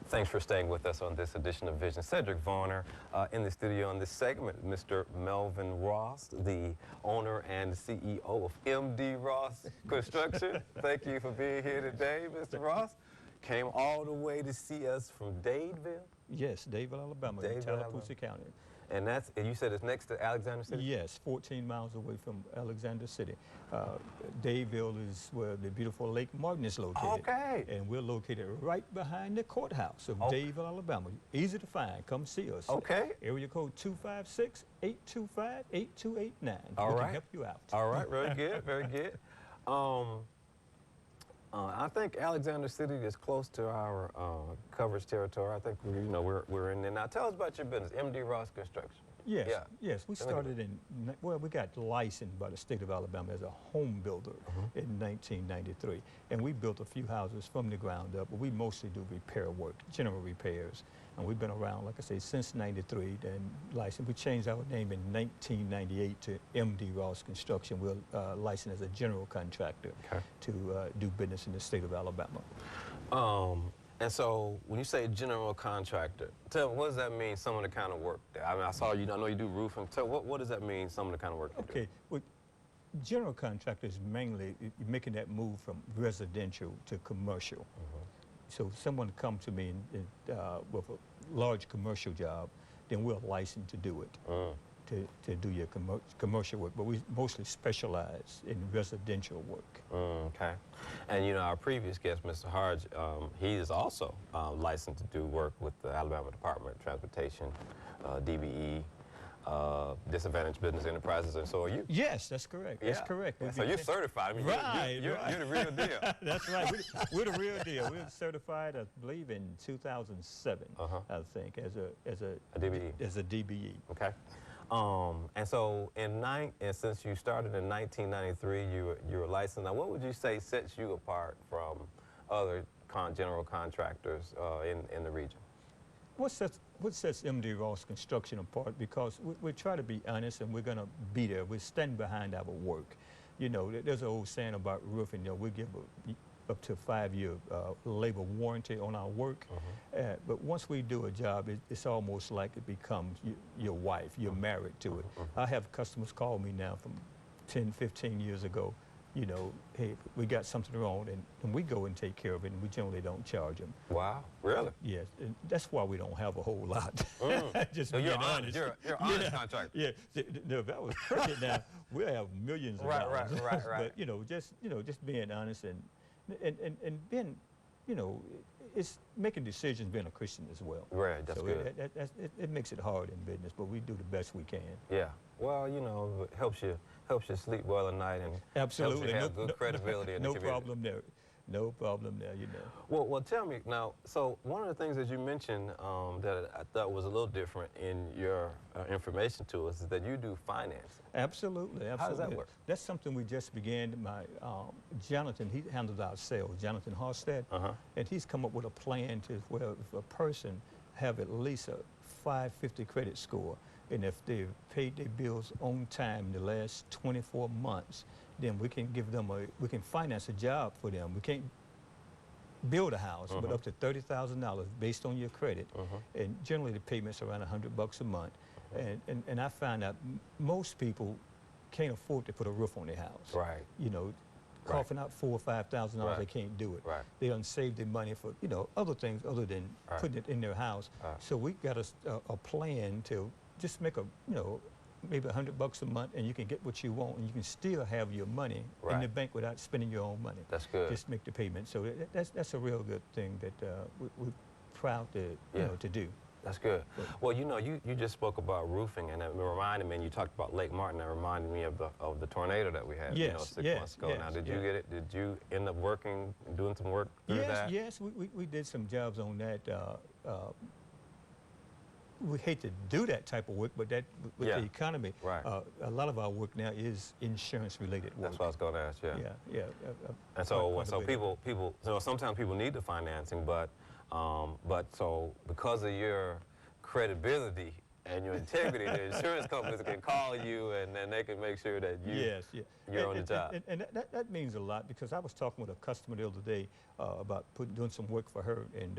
Thanks for staying with us on this edition of Vision. Cedric Varner in the studio on this segment, Mr. Melvin Ross, the owner and CEO of MD Ross Construction. Thank you for being here today, Mr. Ross. Came all the way to see us from Dadeville? Yes, Dadeville, Alabama, in Tallapoosa County. And you said it's next to Alexander City? Yes, 14 miles away from Alexander City. Dadeville is where the beautiful Lake Martin is located. Okay. And we're located right behind the courthouse of Dadeville, Alabama. Easy to find. Come see us. Okay. Area code 256-825-8289. All we right. can help you out. All right, very good, very good. I think Alexander City is close to our coverage territory. I think we're in there now. Tell us about your business, MD Ross Construction. Yes, yes. We started we got licensed by the state of Alabama as a home builder in 1993. And we built a few houses from the ground up, but we mostly do repair work, general repairs. And we've been around, like I say, since 93 and licensed. We changed our name in 1998 to MD Ross Construction. We're licensed as a general contractor to do business in the state of Alabama. And so when you say general contractor, tell me, what does that mean, some of the kind of work? I mean, I know you do roofing. So what does that mean, some of the kind of work you do? Okay, well, general contractor is mainly making that move from residential to commercial. So if someone comes to me with a large commercial job, then we're licensed to do it, to do your commercial work. But we mostly specialize in residential work. Okay. And our previous guest, Mr. Hodge, he is also licensed to do work with the Alabama Department of Transportation, DBE, Disadvantaged Business Enterprises, and so are you. Yes, that's correct. That's correct. Yeah, so you're certified. I mean, you're the real deal. That's right. We're the real deal. We were certified, I believe, in 2007. I think, as a DBE. As a DBE. Okay. And so since you started in 1993, you were licensed. Now, what would you say sets you apart from other general contractors in the region? What sets MD Ross Construction apart? Because we try to be honest, and we're going to be there. We stand behind our work. There's an old saying about roofing. We give up to a 5-year labor warranty on our work. But once we do a job, it's almost like it becomes your wife. You're married to it. I have customers call me now from 10, 15 years ago. Hey, we got something wrong, and we go and take care of it, and we generally don't charge them. Wow, really? Yes, and that's why we don't have a whole lot. Just so being you're honest. You're honest contractor. Yeah, if that was perfect now, we'll have millions of dollars. Right. But just being honest and being, it's making decisions being a Christian as well. Right, that's good. It makes it hard in business, but we do the best we can. Yeah. Well, it helps you sleep well at night and absolutely helps you have good credibility in the community. No problem there, Well, tell me now, so one of the things that you mentioned that I thought was a little different in your information to us is that you do finance. Absolutely. How does that work? That's something we just began. My Jonathan, he handles our sales, Jonathan Harstead, and he's come up with a plan to where if a person have at least a 550 credit score, and if they've paid their bills on time in the last 24 months, then we can give them we can finance a job for them. We can't build a house, but up to $30,000 based on your credit. And generally the payment's around $100 a month. And I find out most people can't afford to put a roof on their house. Right. Coughing out $4,000 or $5,000, they can't do it. Right. They don't save their money for other things other than putting it in their house. So we got a plan to just make maybe $100 a month, and you can get what you want, and you can still have your money in the bank without spending your own money. That's good. Just make the payment. So that's a real good thing that we're proud to do. That's good. Well, you just spoke about roofing, and it reminded me, and you talked about Lake Martin. That reminded me of the tornado that we had 6 months ago. Now, did you get it? Did you end up doing some work through that? Yes, we did some jobs on that. We hate to do that type of work, but with the economy, a lot of our work now is insurance-related work. That's what I was going to ask. Yeah. And so people, sometimes people need the financing, but so because of your credibility and your integrity, the insurance companies can call you, and then they can make sure that you're on the job. And that means a lot, because I was talking with a customer the other day about doing some work for her, and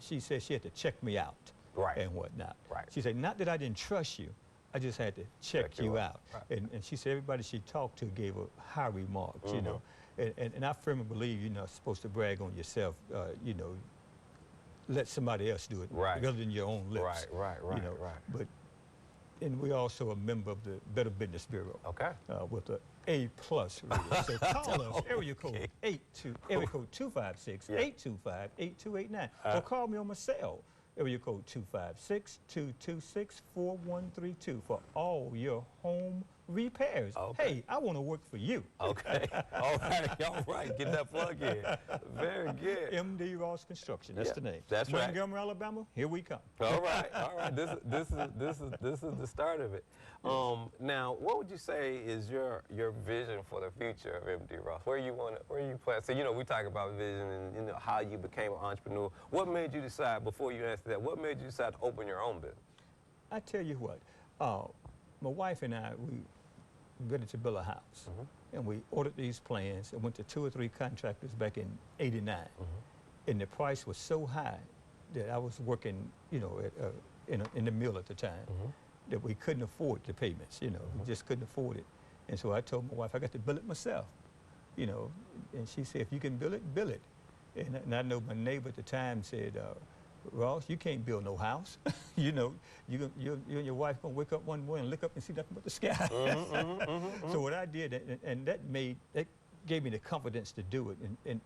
she said she had to check me out Right. and whatnot. Right. She said, not that I didn't trust you, I just had to check you out. Right. And she said everybody she talked to gave her high remarks, you know. And I firmly believe you're not supposed to brag on yourself, you know, let somebody else do it Right. rather than your own lips. Right. You know, but, and we also a member of the Better Business Bureau. Okay. With a A+ rating. So call us, area code 256-8289, or call me on my cell, area code 256-226-4132 for all your home repairs. Okay. Hey, I want to work for you. Okay. All right. Get that plug in. Very good. MD Ross Construction. That's the name. That's right. Montgomery, Alabama. Here we come. All right. This is the start of it. Now, what would you say is your vision for the future of MD Ross? Where you plan? So, you know, we talk about vision and, you know, how you became an entrepreneur. What made you decide, before you answer that, what made you decide to open your own business? I tell you what, my wife and I, we ready to build a house. And we ordered these plans and went to 2 or 3 contractors back in '89. And the price was so high that I was working, you know, in the mill at the time, that we couldn't afford the payments, you know, we just couldn't afford it. And so I told my wife, I got to build it myself, you know. And she said, if you can build it, build it. And I know my neighbor at the time said, Ross, you can't build no house. You know, you and your wife gonna wake up one morning and look up and see nothing but the sky. So what I did, and that gave me the confidence to do it.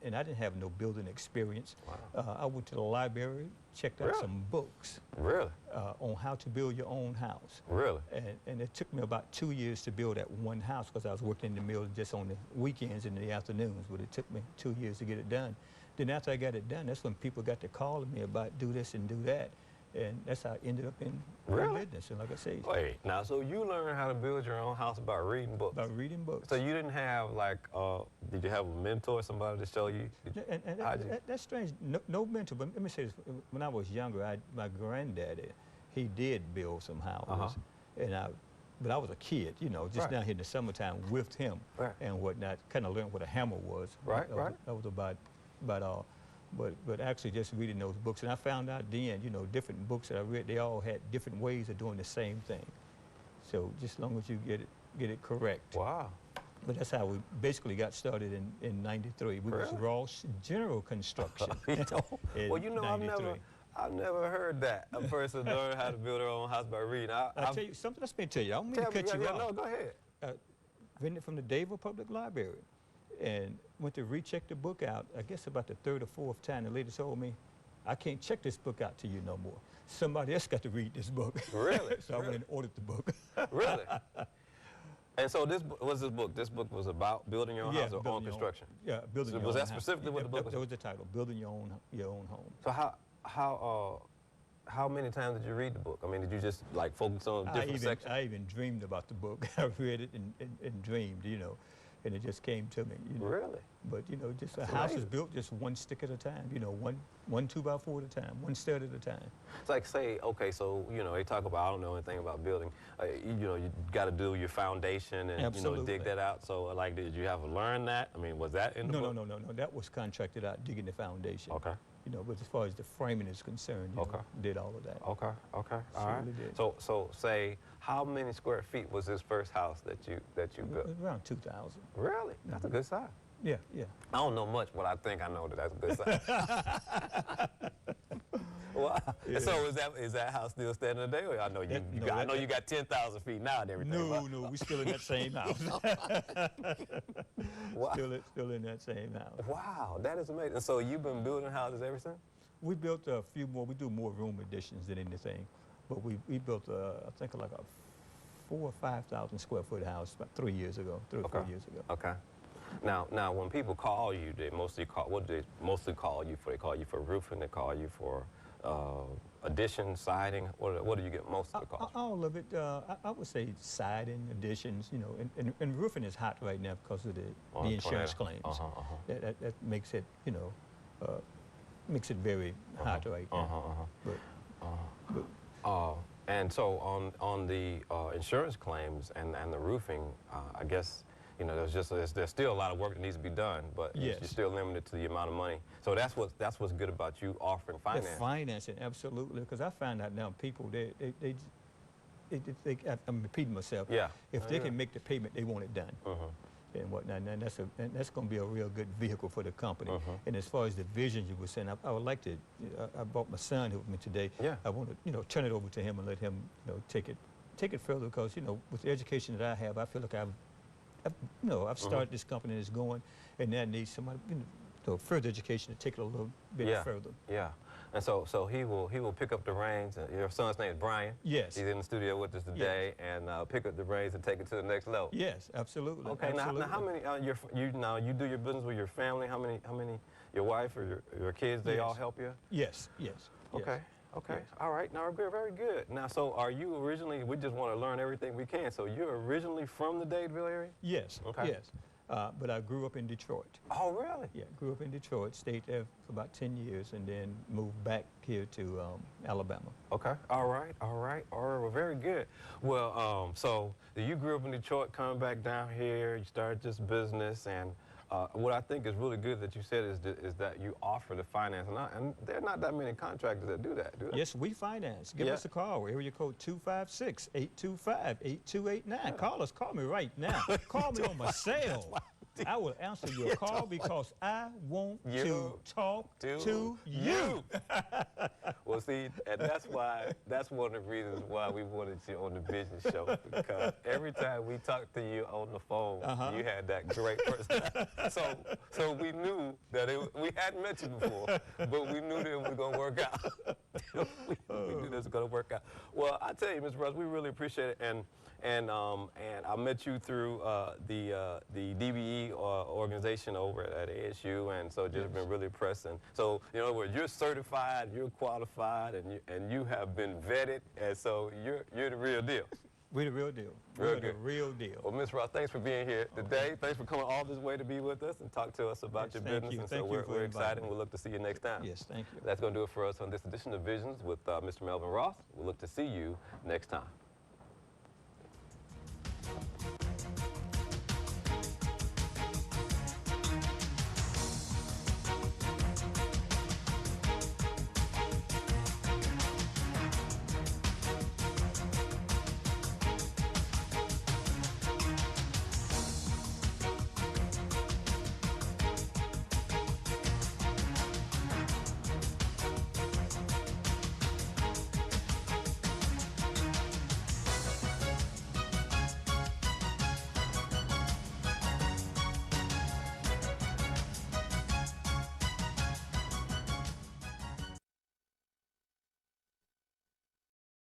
And I didn't have no building experience. Wow. I went to the library, checked out some books. Really? On how to build your own house. Really? And it took me about 2 years to build that one house because I was working in the mill just on the weekends and the afternoons, but it took me 2 years to get it done. Then after I got it done, that's when people got to calling me about do this and do that. And that's how I ended up in business. And like I say, wait, now, so you learned how to build your own house by reading books? By reading books. So you didn't have, like, did you have a mentor, somebody to show you? And that's strange. No mentor, but let me say this. When I was younger, my granddaddy, he did build some houses. But I was a kid, you know, just down here in the summertime with him and whatnot, kind of learned what a hammer was. That was about but actually just reading those books. And I found out then, you know, different books that I read, they all had different ways of doing the same thing. So just as long as you get it correct. Wow. But that's how we basically got started in '93. We was Ross General Construction. Well, you know, I've never heard that. A person learned how to build their own house by reading. I'll tell you something. Let me tell you. I don't mean to cut you off. No, go ahead. Reading it from the Dadeville Public Library. And went to recheck the book out, I guess about the 3rd or 4th time. The lady told me, I can't check this book out to you no more. Somebody else got to read this book. Really? So I went and ordered the book. Really? And so this was this book? This book was about building your own house or on construction? Building your own house. Was that specifically what the book was? That was the title, Building Your Own Home. So how many times did you read the book? I mean, did you just like focus on different sections? I even dreamed about the book. I read it and dreamed, you know. And it just came to me. You know. Really? But, you know, just a house is built just one stick at a time, you know, one 2x4 at a time, one stud at a time. It's like, say, okay, so, you know, they talk about, I don't know anything about building. You know, you got to do your foundation and, you know, dig that out. So, like, did you have to learn that? I mean, was that in the book? No. That was contracted out, digging the foundation. Okay. You know, but as far as the framing is concerned, you know, did all of that. Okay. All right. Did. So say, how many square feet was this first house that you built? Around 2,000. Really? That's a good size. Yeah. I don't know much, but I think I know that that's a good size. Wow. Yeah. So is that house still standing today? Or I know you got 10,000 feet now and everything. No, we still in that same house. Wow. Still in that same house. Wow, that is amazing. So you've been building houses ever since? We built a few more. We do more room additions than anything, but we built I think like a 4,000 or 5,000 square foot house about 3 years ago, 3 or 4 years ago. Okay. Now, when people call you, they mostly call. What do they mostly call you for? They call you for roofing. They call you for addition, siding. What do you get most of the calls? All of it. I would say siding, additions. You know, and roofing is hot right now because of the insurance claims. That makes it, you know, makes it very hot right now. And so on the insurance claims and the roofing, I guess you know, there's still a lot of work that needs to be done, but Yes. you're still limited to the amount of money. So that's what's good about you offering The finance. financing, absolutely, because I find out now people, I'm repeating myself. Yeah. If Oh, they yeah. can make the payment, they want it done. And whatnot, and that's going to be a real good vehicle for the company. And as far as the vision you were saying, I would like to. I brought my son with me today. Yeah. I want to, turn it over to him and let him, take it further because, with the education that I have, I feel like I've started this company and it's going, and that needs somebody, further education to take it a little bit Yeah. further. Yeah. And so he will pick up the reins. Your son's name is Brian. Yes. He's in the studio with us today, and pick up the reins and take it to the next level. Yes, absolutely. Okay. Absolutely. Now how many you do your business with your family? How many your wife or your kids? They Yes. all help you? Yes. Yes. Okay. Yes. Okay. Yes. All right. Now we're very good. Now, so are you originally? We just want to learn everything we can. So you're originally from the Dadeville area? Yes. Okay. Yes. But I grew up in Detroit. Oh, really? Yeah, grew up in Detroit, stayed there for about 10 years, and then moved back here to Alabama. Okay. All right. Well, very good. Well, so you grew up in Detroit, coming back down here, you started this business, and what I think is really good that you said is that you offer the finance, and there are not that many contractors that do that, do they? Yes, we finance. Give Yeah. us a call. Area code 256-825-8288. Call me right now. Call me on my cell. I will answer your call because I want to talk to you. Well, see, and that's one of the reasons why we wanted you on the business show, because every time we talked to you on the phone, you had that great personality. So we knew that we hadn't met you before, but we knew that it was going to work out. we knew this was going to work out. Well, I tell you, Ms. Russ, we really appreciate it, and I met you through the DBE organization over at ASU, and so just been really impressed. And so, in other words, you're certified, you're qualified, and you have been vetted, and so you're the real deal. We're the real deal. Real We're good. the real deal. Well, Ms. Ross, thanks for being here today. Thanks for coming all this way to be with us and talk to us about Yes, your thank business. you. And Thank so you for we're inviting excited, me. and we'll look to see you next time. Yes, thank you. That's going to do it for us on this edition of Visions with Mr. Melvin Ross. We'll look to see you next time.